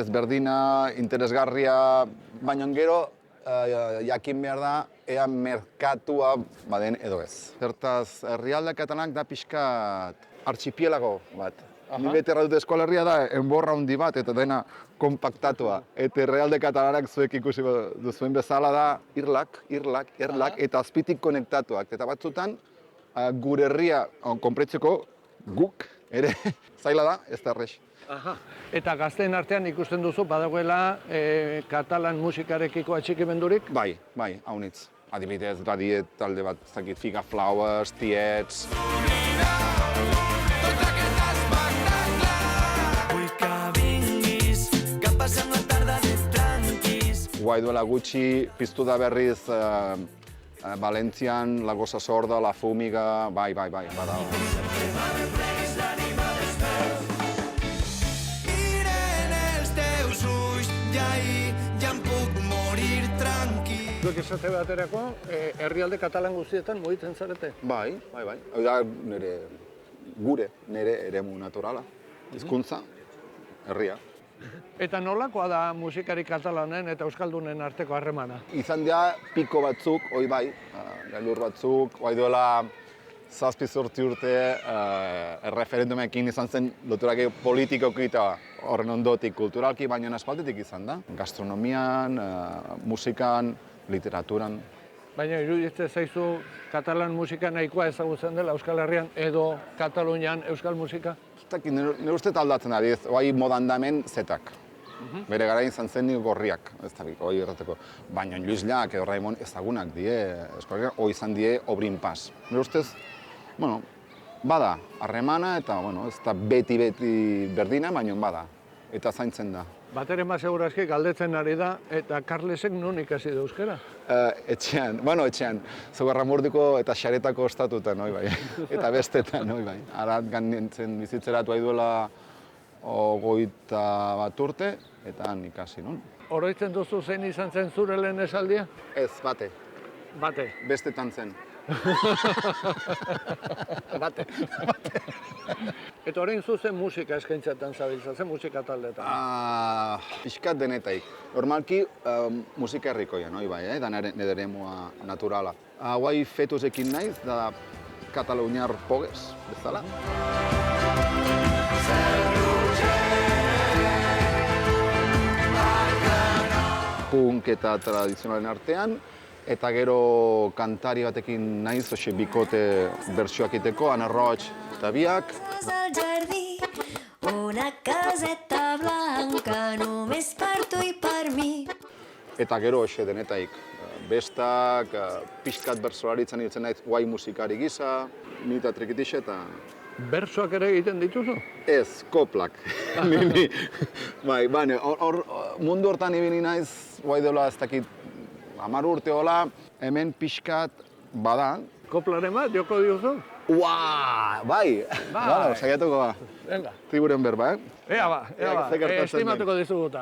ezberdina, interesgarria, baina gero jakin behar da, ea merkatua baden edo ez. Zertaz, herrialde katalanak da pixkat artxipielago bat. Ni beti dut Eskola Herria da, enborra handi bat eta dena kompaktatua. Eta herrialde katalanak zuek ikusi duzuen bezala da irlak, eta azpitik konektatuak. Eta batzutan, gure herria konpretzeko guk ere zaila da, ez da errex. Eta gazteen artean ikusten duzu, badagoela katalan musikarekiko atxikimendurik? Bai, haunitz. Adibidez, badiet talde bat, ez dakit, Figa Flowers, Tiets. Guai duela gutxi, piztu da berriz Valentzian, La Gosa Sorda, La Fúmiga, bai, bada. Zuek esate baterako, herrialde katalan guztietan mugitzen zarete? Bai. Hau da nire eremu naturala, hizkuntza, herria. Eta nolakoa da musikari katalanen eta euskaldunen arteko harremana? Izan dira piko batzuk, hoi bai, gailur batzuk, hoi duela 7-8 urte erreferendumekin izan zen loturak politikoki eta horren ondotik kulturalki, baina aspalditik izan da. Gastronomian, musikan, literaturan. Baina iruditzen zaizu katalan musika nahikoa ezagutzen dela Euskal Herrian edo Katalunian euskal musika? Nire uste aldatzen ari, oai modan damen zetak. Bere gara izan zen nire gorriak, ez da hori errateko. Baina Luis Llach edo Raimon ezagunak die, eskolariak, hori izan die obrin pas. Nire ustez, bada, harremana eta, ez da beti berdina, baina bada. Eta zaintzen da. Bateren bat segurazki galdetzen ari da, eta Carlesek non ikasi da euskara? Etxean, Zugarramurdiko eta Xaretako ostatutan, hoi bai. Eta bestetan, hoi bai. Arat nintzen bizitzeratu duela 21 urte, eta han ikasi, non? Oroitzen duzu zein izan zen zure lehen esaldia? Ez, bate. Bate? Bestetan zen. Bate. Eta orain zuzen musika eskaintzatan zabiltza, zen musika taldetan? Pixkat denetaik. Normalki musika herrikoian, hoi bai, da nire eremua naturala. Guai fetusekin naiz, da kataluniar pogues, bezala. Punk eta tradizionalen artean, eta gero kantari batekin naiz, oxe bikote bertsioak iteko, Ana Roig eta biak. Al jardí, una caseta blanca, només per tu i per mi. Eta gero oxe denetaik, bestak, pixkat bersolaritzen hiltzen naiz, guai musikari gisa, nita trikitixe eta... Bersoak ere egiten dituzu? Ez, koplak. Bai, mundu hortan ibili naiz, guai dela ez dakit 10 urte hola, hemen pixkat bada. Koplaren bat, joko diozu? Bai! Saiatuko ba. Venga. Tiburen berba, Ea ba. Estimatuko dizuguta.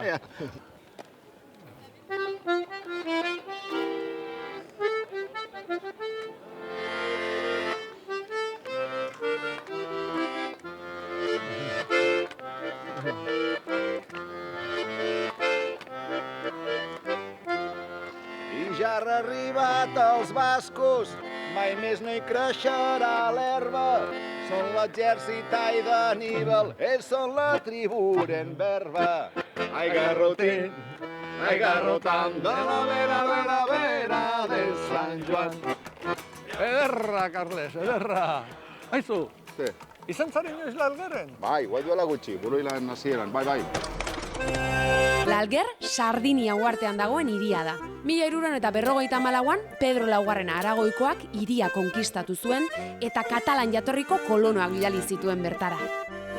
Ja ha arribat els bascos, mai més no hi creixerà l'herba. Són l'exèrcit ai d'Aníbal, ells són la tribu en verba. Ai garrotín, ai garrotan, de la vera de Sant Joan. Ederra, Carles, ederra. Aizu, izan zaren inoiz Lalgaren? Bai, guai duela gutxi, buru hilan hasieran, bai. La Alger, Sardinia uhartean dagoen hiria da. 1354an Pedro Laugarrena Aragoikoak hiria konkistatu zuen eta Katalan jatorriko kolonoak bidali zituen bertara.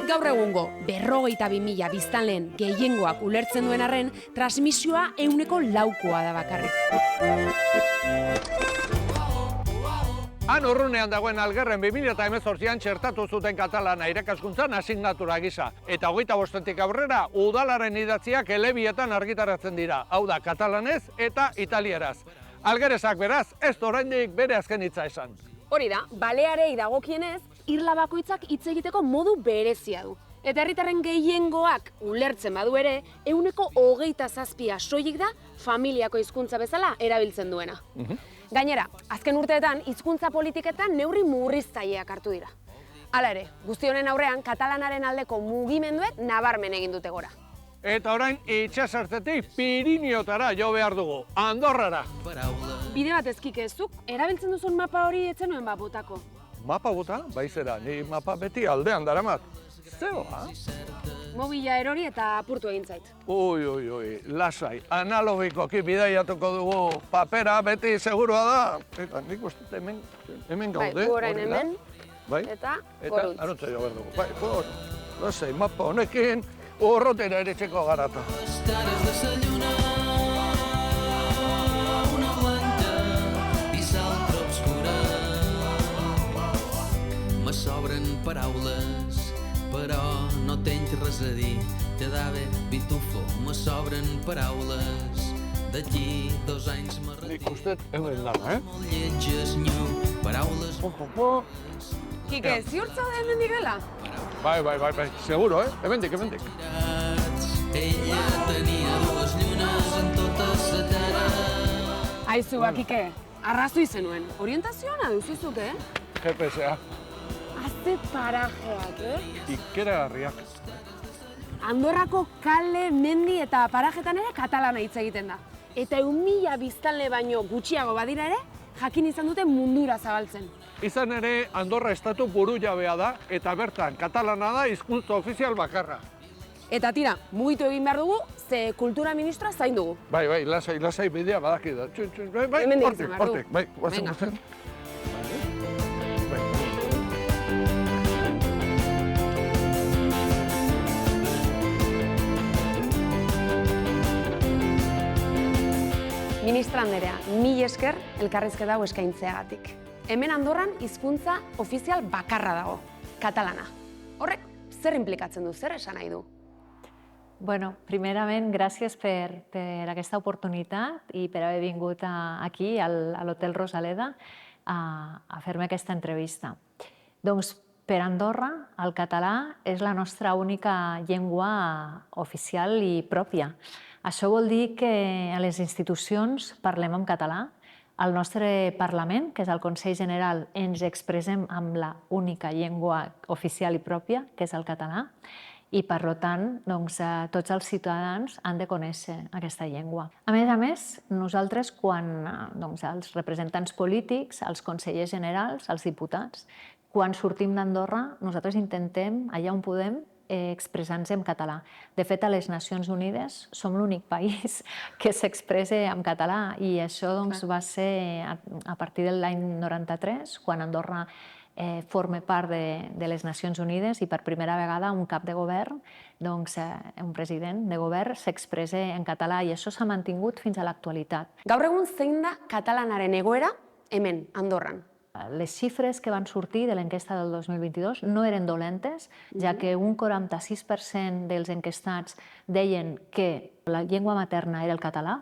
Gaur egungo 52.000 biztanleen gehiengoak ulertzen duen arren, transmisioa 100%koa da bakarrik. Han urrunean dagoen Algerren 2018an txertatu zuten katalana irakaskuntzan asignatura gisa. Eta 25-etik aurrera, udalaren idatziak elebietan argitaratzen dira. Hau da, katalanez eta italieraz. Algeresak beraz, ez oraindik bere azken hitza esan. Hori da, balearei dagokienez, irla bakoitzak hitz egiteko modu berezia du. Eta herritarren gehiengoak ulertzen badu ere, 27% soilik da familiako hizkuntza bezala erabiltzen duena. Gainera, azken urteetan hizkuntza politiketan neurri murriztaileak hartu dira. Hala ere, guzti honen aurrean katalanaren aldeko mugimenduek nabarmen egin dute gora. Eta orain itxasertzetik Pirinioetara jo behar dugu, Andorrara. Bide bat ezkikezuk, erabiltzen duzun mapa hori etzen nuen botako. Mapa bota? Baizera, ni mapa beti aldean daramat. Zeoa? Mobila erori eta apurtu egin zait. Ui, lasai, analogikoki bidaiatuko dugu papera beti segurua da. Eta nik uste hemen gaude. Bai, orain hemen, eta goruntz. Arontza jo behar dugu. Bai, lasai, mapa honekin urrutira eritxeko garata. Me sobren paraules, però no tens res a dir. Te dave pitufo, me sobren paraules. D'aquí 2 anys me retiro. Nik uste hemen dara, Molt lletges, nyu, paraules... Kike, ziurtza da hemen digela? Bai, seguro, hemendik. Ella tenia 2 llunes en tota la terra. Aizu, Kike, arrazoi zenuen. Orientazioa duzizuk, GPS-a. Azte parajeak, Ikeragarriak. Andorrako kale, mendi eta parajetan ere katalana hitz egiten da. Eta 1.000 biztanle baino gutxiago badira ere, jakin izan dute mundura zabaltzen. Izan ere, Andorra estatu burujabea da, eta bertan katalana da hizkuntza ofizial bakarra. Eta tira, mugitu egin behar dugu, ze kultura ministroa zain dugu. Bai, lasai bidea badaki da. Hemendik izan behar dugu. Bai, guazen. Ministra anderea, 1000 esker elkarrizketa hau eskaintzeagatik. Hemen Andorran hizkuntza ofizial bakarra dago, katalana. Horrek, zer implikatzen du, zer esan nahi du? Bueno, primerament, gràcies per aquesta oportunitat i per haver vingut aquí, a l'Hotel Rosaleda, a fer-me aquesta entrevista. Doncs, per Andorra, el català és la nostra única llengua oficial i pròpia. Això vol dir que a les institucions parlem en català, al nostre Parlament, que és el Consell General, ens expressem amb la única llengua oficial i pròpia, que és el català, i per tant, tots els ciutadans han de conèixer aquesta llengua. A més, nosaltres, quan els representants polítics, els consellers generals, els diputats, quan sortim d'Andorra, nosaltres intentem, allà on podem, expressar-nos en català. De fet, a les Nacions Unides som l'únic país que s'expressa en català i això va ser a partir de l'any 93, quan Andorra forma part de les Nacions Unides i per primera vegada un cap de govern, un president de govern, s'expressa en català i això s'ha mantingut fins a l'actualitat. Gaur egun zein da katalanaren egoera hemen, Andorran? Les xifres que van sortir de l'enquesta del 2022 no eren dolentes, ja que un 46% dels enquestats deien que la llengua materna era el català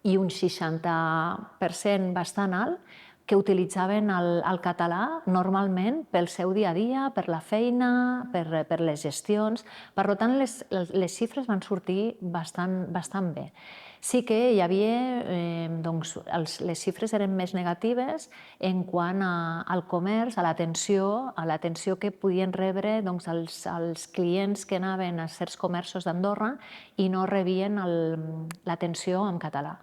i un 60% bastant alt que utilitzaven el català normalment pel seu dia a dia, per la feina, per les gestions. Per tant, les xifres van sortir bastant bé. Sí que hi havia, les xifres eren més negatives en quant al comerç, a l'atenció que podien rebre els clients que anaven a certs comerços d'Andorra i no rebien l'atenció en català.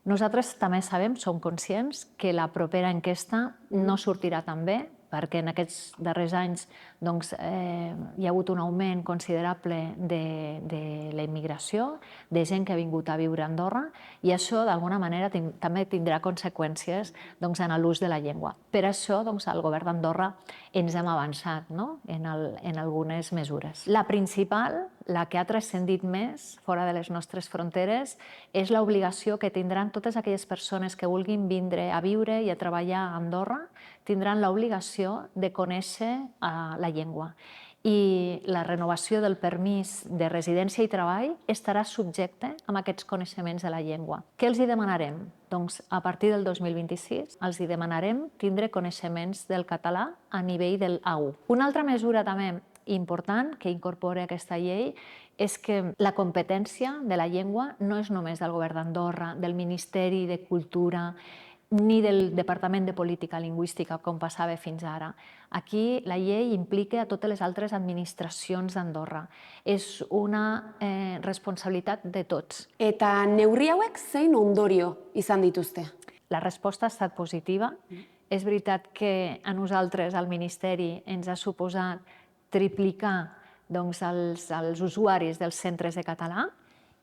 Nosaltres també sabem, som conscients, que la propera enquesta no sortirà tan bé, perquè en aquests darrers anys hi ha hagut un augment considerable de la immigració, de gent que ha vingut a viure a Andorra, i això d'alguna manera també tindrà conseqüències en l'ús de la llengua. Per això el govern d'Andorra ens hem avançat en algunes mesures. La principal, la que ha transcendit més fora de les nostres fronteres, és l'obligació que tindran totes aquelles persones que vulguin vindre a viure i a treballar a Andorra, tindran l'obligació de conèixer la llengua. I la renovació del permís de residència i treball estarà subjecte a aquests coneixements de la llengua. Què els hi demanarem? Doncs a partir del 2026 els hi demanarem tindre coneixements del català a nivell del A1. Una altra mesura també important que incorpora aquesta llei és que la competència de la llengua no és només del Govern d'Andorra, del Ministeri de Cultura, ni del Departament de Política Lingüística, com passava fins ara. Aquí la llei implica a totes les altres administracions d'Andorra. És una responsabilitat de tots. Eta neurri hauek zein ondorio izan dituzte? La resposta ha estat positiva. És veritat que a nosaltres, al Ministeri, ens ha suposat triplicar els usuaris dels centres de català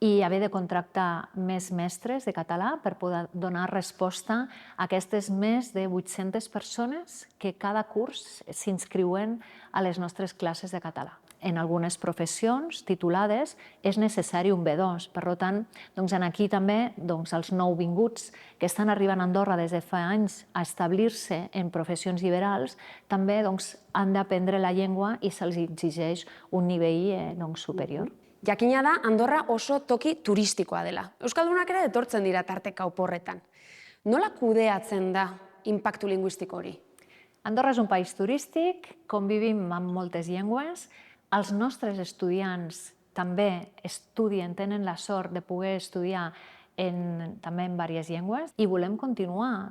i haver de contractar més mestres de català per poder donar resposta a aquestes més de 800 persones que cada curs s'inscriuen a les nostres classes de català. En algunes professions titulades és necessari un B2. Per tant, aquí també els nouvinguts que estan arribant a Andorra des de fa anys a establir-se en professions liberals també han d'aprendre la llengua i se'ls exigeix un nivell superior. Jakina da, Andorra oso toki turistikoa dela. Euskaldunak ere etortzen dira tarteka oporretan. Nola kudeatzen da inpaktu linguistiko hori? Andorra és un país turístic, convivim amb moltes llengües. Els nostres estudiants també estudien, tenen la sort de poder estudiar també en diverses llengües i volem continuar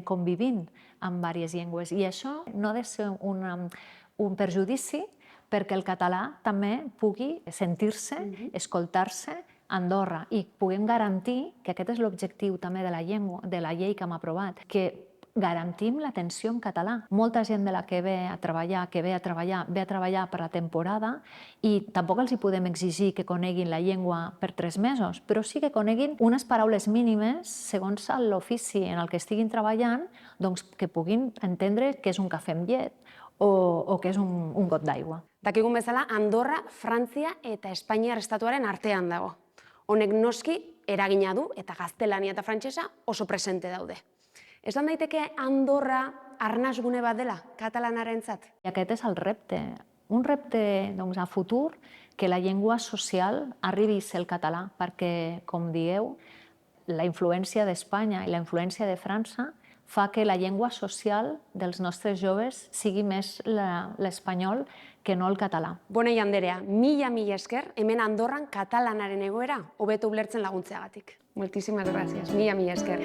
convivint amb diverses llengües. I això no ha de ser un perjudici perquè el català també pugui sentir-se, escoltar-se a Andorra i puguem garantir, que aquest és l'objectiu també de la llei que hem aprovat, que garantim l'atenció en català. Molta gent de la que ve a treballar per la temporada i tampoc els hi podem exigir que coneguin la llengua per 3 mesos, però sí que coneguin unes paraules mínimes segons l'ofici en el que estiguin treballant, que puguin entendre què és un cafè amb llet o què és un got d'aigua. Dakigun bezala, Andorra, Frantzia eta Espainiar estatuaren artean dago. Honek noski eragina du eta gaztelania eta frantsesa oso presente daude. Esan daiteke Andorra arnasgune bat dela katalanarentzat? Aquest és el repte. Un repte a futur que la llengua social arribi a ser el català, perquè, com dieu, la influència d'Espanya i la influència de França fa que la llengua social dels nostres joves sigui més l'espanyol que no el català. Bonei Anderea, mila esker hemen Andorran katalanaren egoera hobeto ulertzen laguntzeagatik. Moltíssimes gràcies, mila esker.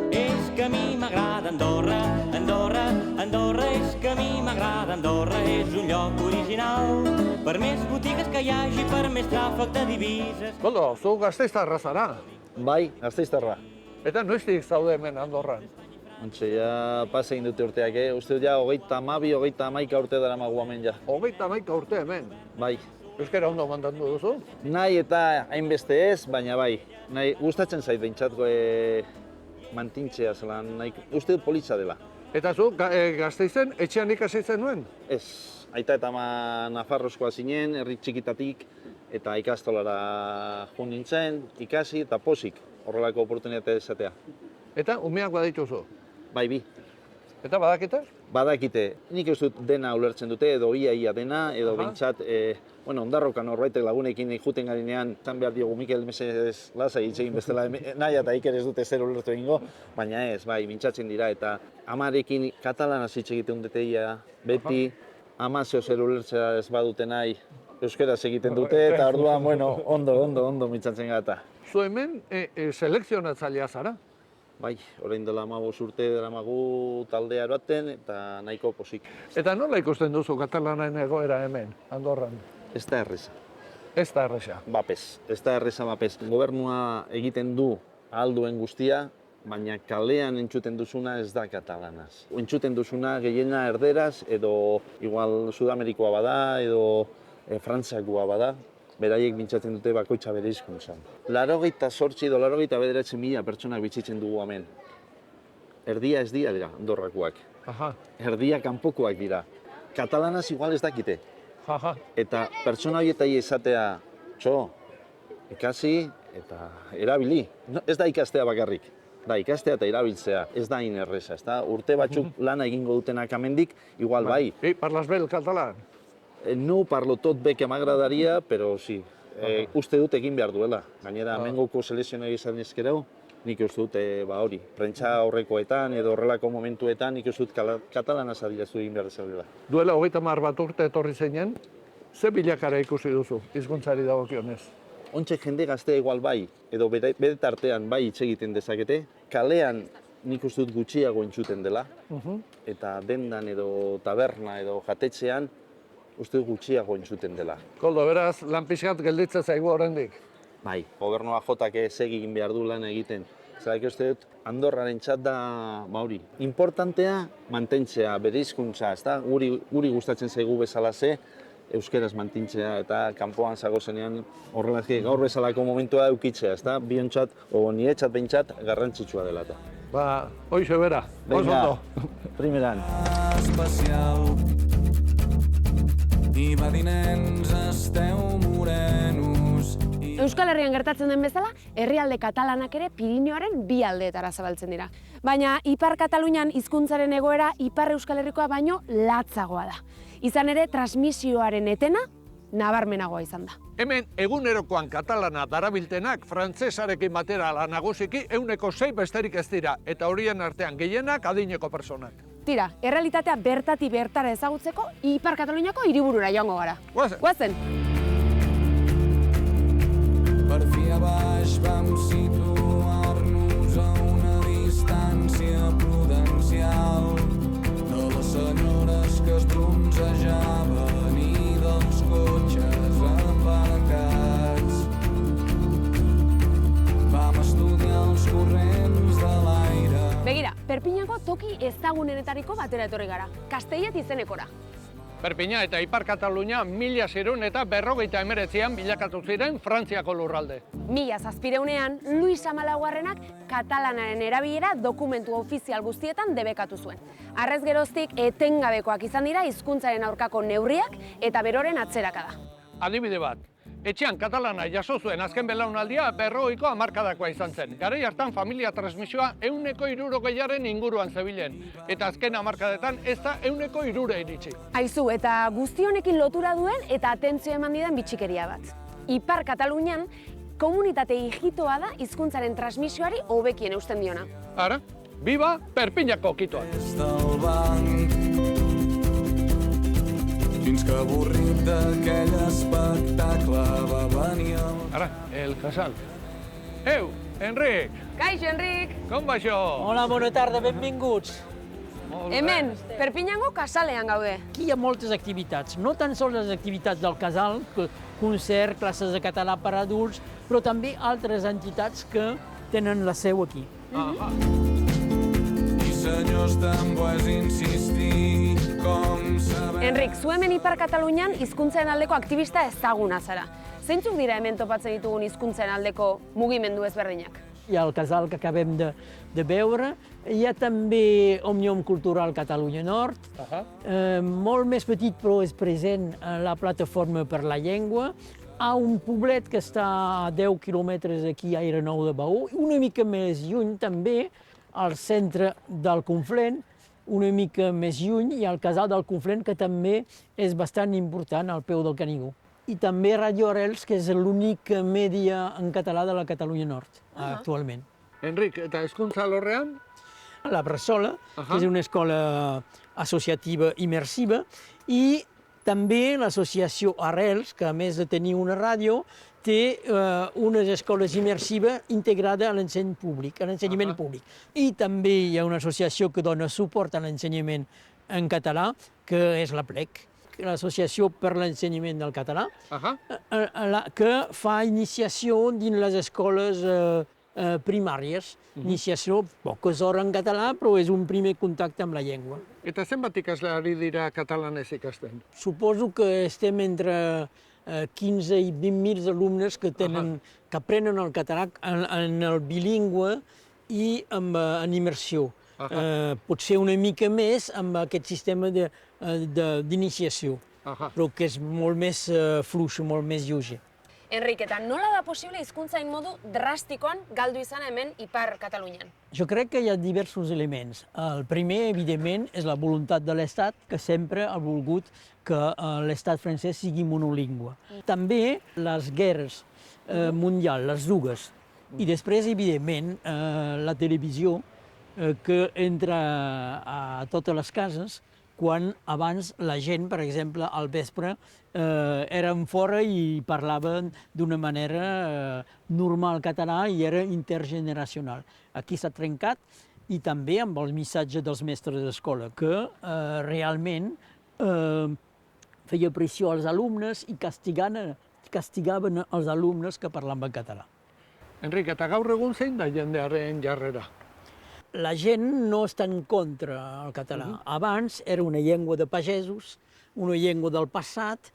És que a mi m'agrada Andorra, Andorra, Andorra, és que a mi m'agrada Andorra, és un lloc original. Per més botigues que hi hagi, per més tràfic de divises. Koldo, zu gasteiztarra zara? Bai, gasteiztarra. Eta noiztik zaude hemen Andorran? Ontxe, ja pasa egin dute urteak, uste dut ja 30 urte dara magu hemen ja. 30 urte hemen? Bai. Euskara ondo mantendu duzu? Nahi eta hainbeste ez, baina bai. Gustatzen zait behintzatko mantintzea zelan, uste dut politza dela. Eta zu, Gasteizen, etxean ikasi zenuen? Ez, aita eta ama Nafarrozkoa zinen, herri txikitatik, eta ikastolara joan nintzen, ikasi eta posik horrelako oportunitatea izatea. Eta umeak badituzu? Bai, bi. Eta badakite? Badakite. Nik ez dut dena ulertzen dute, edo ia dena, edo behintzat, ondarrokan norbaitek lagunekin juten garinean, zan behar diogu Mikel mesedez lasai hitz egin bestela, nahi eta Iker ez dute zer ulertu egingo, baina ez, bai, mintzatzen dira, eta amarekin katalanaz hitz egiten dute ia, beti, ama zeo zer ulertzea ez badute nahi, euskaraz egiten dute, eta orduan, bueno, ondo mintzatzen gata. Zu hemen selekzionatzailea zara? Bai, orain dela 15 urte daramagu taldea eroaten eta nahiko posik. Eta nola ikusten duzu katalanaen egoera hemen, Andorran? Ez da erreza. Ez da erreza? Bapez, ez da erreza bapez. Gobernua egiten du ahal duen guztia, baina kalean entzuten duzuna ez da katalanaz. Entzuten duzuna gehiena erderaz edo igual Sudamerikoa bada edo Frantziakoa bada, beraiek mintzatzen dute bakoitza bere hizkuntzan. 88 edo 89.000 pertsonak bizitzen dugu hemen. Erdia ez dira Andorrakoak. Erdia kanpokoak dira. Katalanaz igual ez dakite. Eta pertsona horietai esatea, ikasi eta erabili. Ez da ikastea bakarrik. Da, ikastea eta erabiltzea, ez da inerreza, ez da? Urte batzuk lana egingo dutenak amendik, igual bai. Parlas bé el català? No parlo tot bé que m'agradaria, però sí. Uste dut egin behar duela. Gainera, mengoko selekzionari izan ezkereu, nik uste dut hori. Prentsa horrekoetan edo horrelako momentuetan nik uste dut katalanaz adiraztu egin behar dela. Duela 30 bat urte etorri zeinen, ze bilakara ikusi duzu hizkuntzari dagokionez? Ontxe jende gaztea igual bai, edo bere tartean bai hitz egiten dezakete, kalean nik uste dut gutxiago entzuten dela, eta dendan edo taberna edo jatetxean uste dut gutxiago entzuten dela. Koldo, beraz, lan pixkat gelditzen zaigu oraindik. Bai, gobernua jotak egin behar du lan egiten. Zerak uste dut, Andorraren txat da, hori, importantea mantentzea, bere hizkuntza, ezta? Guri gustatzen zaigu bezala euskeraz mantintzea eta kanpoan zagozenean horrelazki gaur bezalako momentua eukitzea, ezta? Biontzat, o niretzat behintzat, garrantzitsua dela eta. Ba, hoize bera, Venga, primeran. Especial i badinens esteu morenos. Euskal Herrian gertatzen den bezala, herrialde katalanak ere Pirinioaren bi aldeetara zabaltzen dira. Baina Ipar Katalunian hizkuntzaren egoera Ipar Euskal Herrikoa baino latzagoa da. Izan ere, transmisioaren etena nabarmenagoa izan da. Hemen egunerokoan katalana darabiltenak frantsesarekin batera nagusiki 6% besterik ez dira, eta horien artean gehienak adineko personak. Tira, errealitatea bertatik bertara ezagutzeko Ipar Kataluniako hiriburura joango gara. Guazen! Per fi a baix vam situar-nos a una distància prudencial de les senyores que es bronzejaven i dels cotxes aparcats. Vam estudiar els corrents de l'aire. Begira, Perpiñako toki ezagunenetariko batera etorri gara, Castellet izenekora. Perpiña eta Ipar Katalunia 1649an bilakatu ziren Frantziako lurralde. 1700ean, Luis XIV-ak katalanaren erabilera dokumentu ofizial guztietan debekatu zuen. Harrez geroztik etengabekoak izan dira hizkuntzaren aurkako neurriak eta beroren atzerakada. Adibide bat, etxean katalana jaso zuen azken belaunaldia 50ko hamarkadakoa izan zen. Garai hartan familia transmisioa 160aren inguruan zebilen, eta azken hamarkadetan ez da 160 iritsi. Aizu, eta guzti honekin lotura duen eta atentzio eman didan bitxikeria bat. Ipar Katalunian, komunitate hijitoa da hizkuntzaren transmisioari hobekien eusten diona. Ara, biba Perpiñako kitoa. Fins que avorrit d'aquell espectacle va venir... Ara, el casal. Enric! Kaixo, Enric! Com va això? Hola, bona tarda, benvinguts. Hemen, Perpiñango casalean gaude. Aquí hi ha moltes activitats, no tan sols les activitats del casal, concert, classes de català per a adults, però també altres entitats que tenen la seu aquí. I senyors tan bo és insistir com saber... Enric, zu hemen Ipar Katalunian hizkuntzaren aldeko aktivista ezaguna zara. Zeintzuk dira hemen topatzen ditugun hizkuntzaren aldeko mugimendu ezberdinak? Hi ha el casal que acabem de veure, hi ha també Òmnium Cultural Catalunya Nord, molt més petit però és present la Plataforma per la Llengua, a un poblet que està a 10 quilòmetres d'aquí a Aire Nou de Baú, una mica més lluny també, al centre del Conflent, una mica més lluny, hi ha el casal del Conflent, que també és bastant important al peu del Canigó. I també Radio Arrels, que és l'únic mèdia en català de la Catalunya Nord, actualment. Enric, eta hezkuntza alorrean? La Bressola, que és una escola associativa immersiva, i també l'associació Arrels, que a més de tenir una ràdio, té unes escoles immersives integrades a l'ensenyament públic. I també hi ha una associació que dona suport a l'ensenyament en català, que és la PLEC, l'Associació per l'Ensenyament del Català, que fa iniciació dins les escoles primàries. Iniciació, poques hores en català, però és un primer contacte amb la llengua. Eta zenbat ikasle ari dira katalanez ikasten? Suposo que estem entre 15 i 20.000 alumnes que aprenen el català en el bilingüe i en immersió. Pot ser una mica més amb aquest sistema d'iniciació, però que és molt més fluix, molt més lleuger. Enric, eta nola da posible hizkuntza modu drastikoan galdu izana hemen Ipar Katalunian? Jo crec que hi ha diversos elements. El primer, evidentment, és la voluntat de l'Estat, que sempre ha volgut que l'Estat francès sigui monolingüe. També les guerres mundials, les dues. I després, evidentment, la televisió, que entra a totes les cases, quan abans la gent, per exemple, al vespre, eren fora i parlaven d'una manera normal català i era intergeneracional. Aquí s'ha trencat i també amb el missatge dels mestres d'escola, que realment feia pressió als alumnes i castigaven els alumnes que parlaven català. Enric, eta gaur egun zein da jendearen jarrera? La gent no està en contra del català. Abans era una llengua de pagesos, una llengua del passat.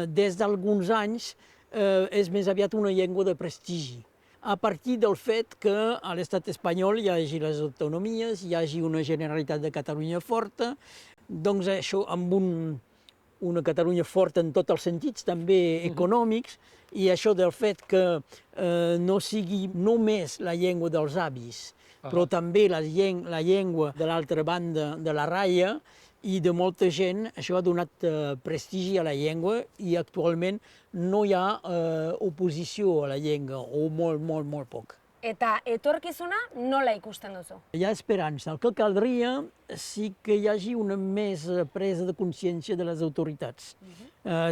Des d'alguns anys és més aviat una llengua de prestigi. A partir del fet que a l'estat espanyol hi hagi les autonomies, hi hagi una Generalitat de Catalunya forta, doncs això amb una Catalunya forta en tots els sentits, també econòmics, i això del fet que no sigui només la llengua dels avis, però també la llengua de l'altra banda de la ratlla i de molta gent, això ha donat prestigi a la llengua i actualment no hi ha oposició a la llengua, o molt poc. Eta etorkizuna nola ikusten duzu? Hi ha esperança. El que caldria sí que hi hagi una més presa de consciència de les autoritats.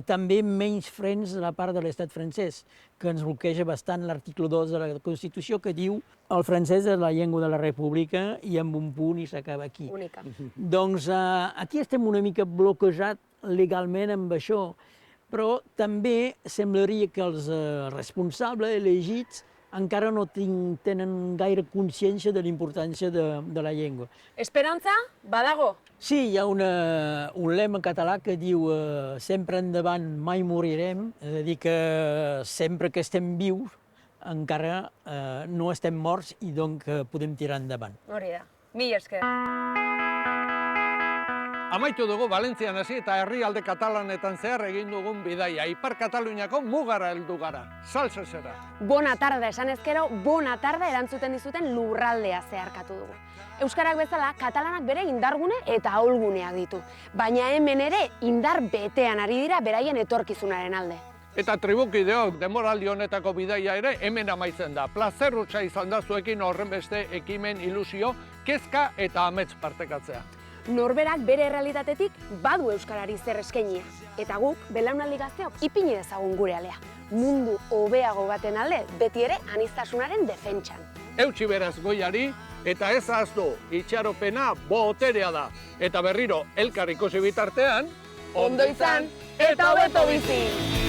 També menys frens de la part de l'estat francès, que ens bloqueja bastant l'article 2 de la Constitució, que diu el francès és la llengua de la República i amb un punt i s'acaba aquí. Única. Doncs aquí estem una mica bloquejats legalment amb això, però també semblaria que els responsables elegits encara no tenen gaire consciència de la importància de la llengua. Esperantza badago? Sí, hi ha un lema català que diu sempre endavant, mai morirem, és a dir, que sempre que estem vius encara no estem morts i doncs podem tirar endavant. Hori da. Mila esker. Amaitu dugu Valentzian hasi eta herrialde katalanetan zehar egin dugun bidaia. Ipar Kataluniako mugara heldu gara. Salsesera. Bona tarda esan ezkero, bona tarda erantzuten dizuten lurraldea zeharkatu dugu. Euskarak bezala, katalanak bere indargune eta ahulguneak ditu. Baina hemen ere indar betean ari dira beraien etorkizunaren alde. Eta tribukideok denboraldi honetako bidaia ere hemen amaitzen da. Plazer hutsa izan da zuekin horrenbeste ekimen, ilusio, kezka eta amets partekatzea. Norberak bere errealitatetik badu euskarari zer eskainia. Eta guk, belaunaldi gazteok, ipini dezagun gure alea. Mundu hobeago baten alde, beti ere aniztasunaren defentsan. Eutsi beraz goiari, eta ez ahaztu, itxaropena boterea da. Eta berriro, elkar ikusi bitartean, ondo izan eta hobeto bizi!